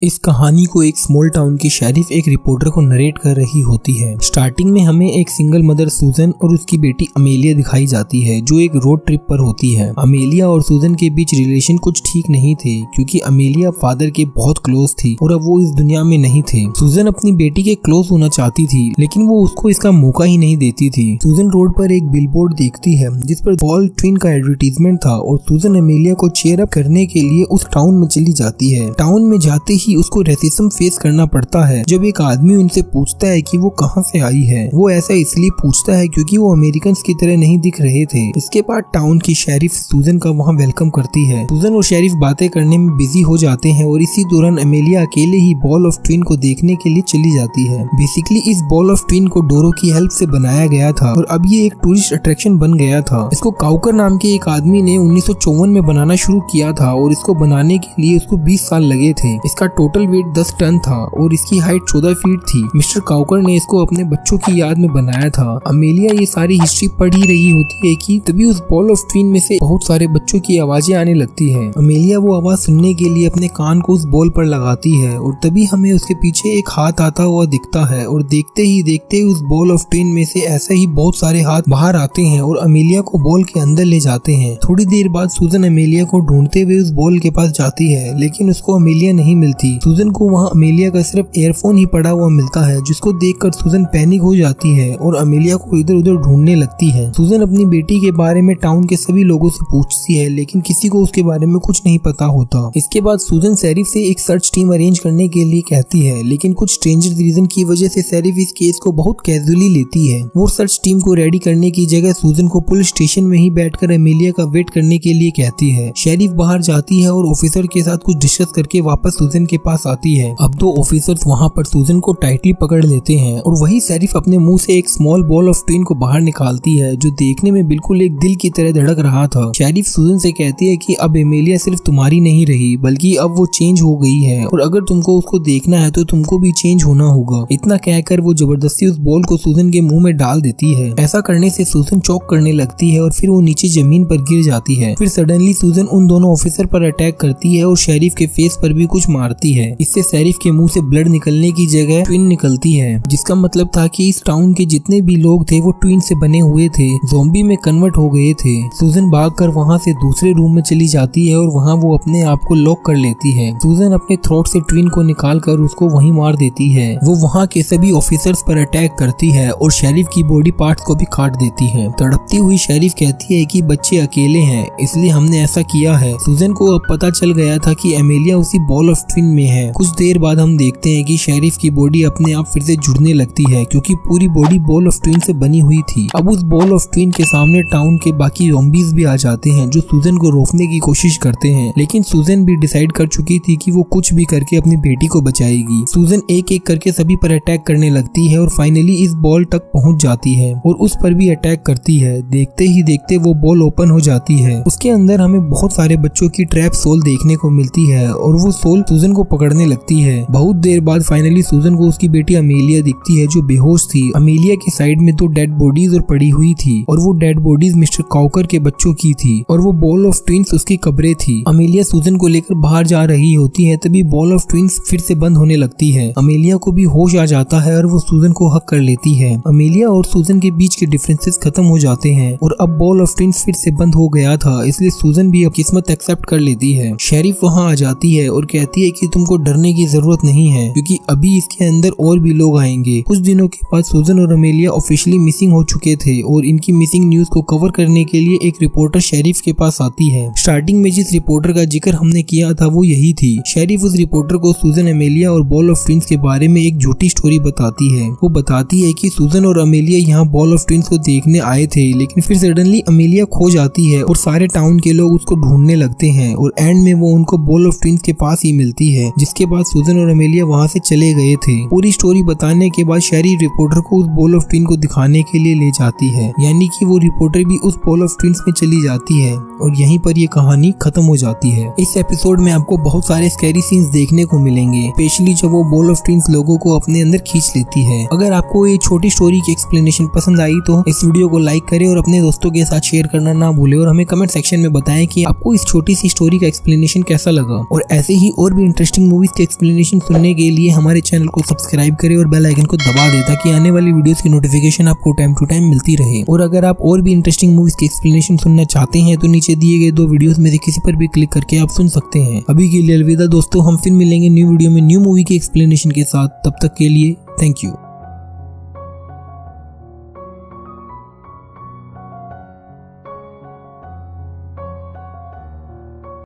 इस कहानी को एक स्मॉल टाउन की शेरिफ एक रिपोर्टर को नरेट कर रही होती है। स्टार्टिंग में हमें एक सिंगल मदर सूजन और उसकी बेटी अमेलिया दिखाई जाती है जो एक रोड ट्रिप पर होती है। अमेलिया और सूजन के बीच रिलेशन कुछ ठीक नहीं थे क्योंकि अमेलिया फादर के बहुत क्लोज थी और अब वो इस दुनिया में नहीं थे। सूजन अपनी बेटी के क्लोज होना चाहती थी लेकिन वो उसको इसका मौका ही नहीं देती थी। सूजन रोड पर एक बिलबोर्ड देखती है जिस पर बॉल ट्विन का एडवर्टीजमेंट था और सूजन अमेलिया को चीयर अप करने के लिए उस टाउन में चली जाती है। टाउन में जाते ही उसको रेसिज्म फेस करना पड़ता है जब एक आदमी उनसे पूछता है कि वो कहां से आई है। वो ऐसा इसलिए पूछता है क्योंकि वो अमेरिकन्स की तरह नहीं दिख रहे थे। इसके बाद टाउन की शेरिफ सूजन का वहां वेलकम करती है। सूजन और शेरिफ बातें करने में बिजी हो जाते हैं और इसी दौरान अमेलिया अकेले ही बॉल ऑफ ट्विन को देखने के लिए चली जाती है। बेसिकली इस बॉल ऑफ ट्विन को डोरो की हेल्प से बनाया गया था और अब ये एक टूरिस्ट अट्रैक्शन बन गया था। इसको काउकर नाम के एक आदमी ने 1954 में बनाना शुरू किया था और इसको बनाने के लिए उसको 20 साल लगे थे। इसका टोटल वेट 10 टन था और इसकी हाइट 14 फीट थी। मिस्टर काउकर ने इसको अपने बच्चों की याद में बनाया था। अमेलिया ये सारी हिस्ट्री पढ़ ही रही होती है कि तभी उस बॉल ऑफ ट्विन में से बहुत सारे बच्चों की आवाजें आने लगती है। अमेलिया वो आवाज सुनने के लिए अपने कान को उस बॉल पर लगाती है और तभी हमें उसके पीछे एक हाथ आता हुआ दिखता है और देखते ही उस बॉल ऑफ ट्विन में से ऐसे ही बहुत सारे हाथ बाहर आते हैं और अमेलिया को बॉल के अंदर ले जाते हैं। थोड़ी देर बाद सूजन अमेलिया को ढूंढते हुए उस बॉल के पास जाती है लेकिन उसको अमेलिया नहीं मिलती। सूजन को वहाँ अमेलिया का सिर्फ एयरफोन ही पड़ा हुआ मिलता है जिसको देखकर सूजन पैनिक हो जाती है और अमेलिया को इधर उधर ढूंढने लगती है। सूजन अपनी बेटी के बारे में टाउन के सभी लोगों से पूछती है लेकिन किसी को उसके बारे में कुछ नहीं पता होता। इसके बाद सूजन शेरिफ से एक सर्च टीम अरेंज करने के लिए कहती है लेकिन कुछ स्ट्रेंजर रीजन की वजह से शेरिफ इस केस को बहुत कैजुअली लेती है। वो सर्च टीम को रेडी करने की जगह सूजन को पुलिस स्टेशन में ही बैठकर अमेलिया का वेट करने के लिए कहती है। शेरिफ बाहर जाती है और ऑफिसर के साथ कुछ डिस्कस करके वापस सूजन के पास आती है। अब दो ऑफिसर्स वहाँ पर सूजन को टाइटली पकड़ लेते हैं और वही शेरिफ अपने मुंह से एक स्मॉल बॉल ऑफ ट्विन को बाहर निकालती है जो देखने में बिल्कुल एक दिल की तरह धड़क रहा था। शेरिफ सूजन से कहती है कि अब एमेलिया सिर्फ तुम्हारी नहीं रही बल्कि अब वो चेंज हो गई है और अगर तुमको उसको देखना है तो तुमको भी चेंज होना होगा। इतना कहकर वो जबरदस्ती उस बॉल को सूजन के मुंह में डाल देती है। ऐसा करने से सूजन चौक करने लगती है और फिर वो नीचे जमीन पर गिर जाती है। फिर सडनली सूजन उन दोनों ऑफिसर पर अटैक करती है और शेरिफ के फेस पर भी कुछ मारती है। इससे शेरिफ के मुंह से ब्लड निकलने की जगह ट्विन निकलती है जिसका मतलब था कि इस टाउन के जितने भी लोग थे वो ट्विन से बने हुए थे, ज़ॉम्बी में कन्वर्ट हो गए थे। सूजन भागकर वहां से दूसरे रूम में चली जाती है और वहां वो अपने आप को लॉक कर लेती है। सूजन अपने थ्रोट से ट्विन को निकालकर उसको वहीं मार देती है। वो वहां के सभी ऑफिसर्स पर अटैक करती है और शेरिफ की बॉडी पार्ट्स को भी काट देती है। तड़पती हुई शेरिफ कहती है कि बच्चे अकेले हैं इसलिए हमने ऐसा किया है। सूजन को अब पता चल गया था कि अमेलिया उसी बॉल ऑफ ट्विन में है। कुछ देर बाद हम देखते हैं कि शेरिफ की बॉडी अपने आप फिर से जुड़ने लगती है क्योंकि पूरी बॉडी बॉल ऑफ ट्विन से बनी हुई थी। अब उस बॉल ऑफ ट्विन के सामने टाउन के बाकी ज़ॉम्बीज भी आ जाते हैं जो सूजन को रोकने की कोशिश करते हैं लेकिन सूजन भी डिसाइड कर चुकी थी कि वो कुछ भी करके अपनी बेटी को बचाएगी। सूजन एक एक करके सभी पर अटैक करने लगती है और फाइनली इस बॉल तक पहुंच जाती है और उस पर भी अटैक करती है। देखते ही देखते वो बॉल ओपन हो जाती है। उसके अंदर हमें बहुत सारे बच्चों की ट्रैप सोल देखने को मिलती है और वो सोल सूजन को पकड़ने लगती है। बहुत देर बाद फाइनली सूजन को उसकी बेटी अमेलिया दिखती है जो बेहोश थी। अमेलिया की साइड में 2 डेड बॉडीज और पड़ी हुई थी और वो डेड बॉडीज मिस्टर काउकर के बच्चों की थी और वो बॉल ऑफ ट्विंस उसकी कब्रें थी। अमेलिया सूजन को लेकर बाहर जा रही होती है तभी बॉल ऑफ ट्विंस फिर से बंद होने लगती है। अमेलिया को भी होश आ जाता है और वो सूजन को हक कर लेती है। अमेलिया और सूजन के बीच के डिफरेंसेस खत्म हो जाते हैं और अब बॉल ऑफ ट्विंस फिर से बंद हो गया था इसलिए सूजन भी अब किस्मत एक्सेप्ट कर लेती है। शेरिफ वहाँ आ जाती है और कहती है कि तुमको डरने की जरूरत नहीं है क्योंकि अभी इसके अंदर और भी लोग आएंगे। कुछ दिनों के बाद सूजन और अमेलिया ऑफिशियली मिसिंग हो चुके थे और इनकी मिसिंग न्यूज को कवर करने के लिए एक रिपोर्टर शेरिफ के पास आती है। स्टार्टिंग में जिस रिपोर्टर का जिक्र हमने किया था वो यही थी। शेरिफ उस रिपोर्टर को सूजन, अमेलिया और बॉल ऑफ ट्विंस के बारे में एक झूठी स्टोरी बताती है। वो बताती है कि सूजन और अमेलिया यहाँ बॉल ऑफ ट्विंस को देखने आए थे लेकिन फिर सडनली अमेलिया खो जाती है और सारे टाउन के लोग उसको ढूंढने लगते हैं और एंड में वो उनको बॉल ऑफ ट्विंस के पास ही मिलती है जिसके बाद सूजन और अमेलिया वहाँ से चले गए थे। पूरी स्टोरी बताने के बाद शेरिफ रिपोर्टर को उस बॉल ऑफ ट्विन को दिखाने के लिए ले जाती है यानी कि वो रिपोर्टर भी उस बॉल ऑफ ट्विंस में चली जाती है और यहीं पर ये कहानी खत्म हो जाती है। इस एपिसोड में आपको बहुत सारे स्कैरी सीन्स देखने को मिलेंगे स्पेशली जब वो बॉल ऑफ ट्विंस लोगों को अपने अंदर खींच लेती है। अगर आपको ये छोटी स्टोरी की एक्सप्लेनेशन पसंद आई तो इस वीडियो को लाइक करें और अपने दोस्तों के साथ शेयर करना ना भूले और हमें कमेंट सेक्शन में बताएं कि आपको इस छोटी सी स्टोरी का एक्सप्लेनेशन कैसा लगा और ऐसे ही और भी इंटरेस्टिंग इंटरेस्टिंग मूवीज के एक्सप्लेनेशन सुनने के लिए हमारे चैनल को सब्सक्राइब करें और बेल आइकन को दबा दें ताकि आने वाली वीडियोस की नोटिफिकेशन आपको टाइम टू टाइम मिलती रहे। और अगर आप और भी इंटरेस्टिंग मूवीज के एक्सप्लेनेशन सुनना चाहते हैं तो नीचे दिए गए 2 वीडियोस में से किसी पर भी क्लिक करके आप सुन सकते हैं। अभी के लिए अलविदा दोस्तों, हम फिर मिलेंगे न्यू वीडियो में न्यू मूवी के एक्सप्लेनेशन के साथ। तब तक के लिए थैंक यू।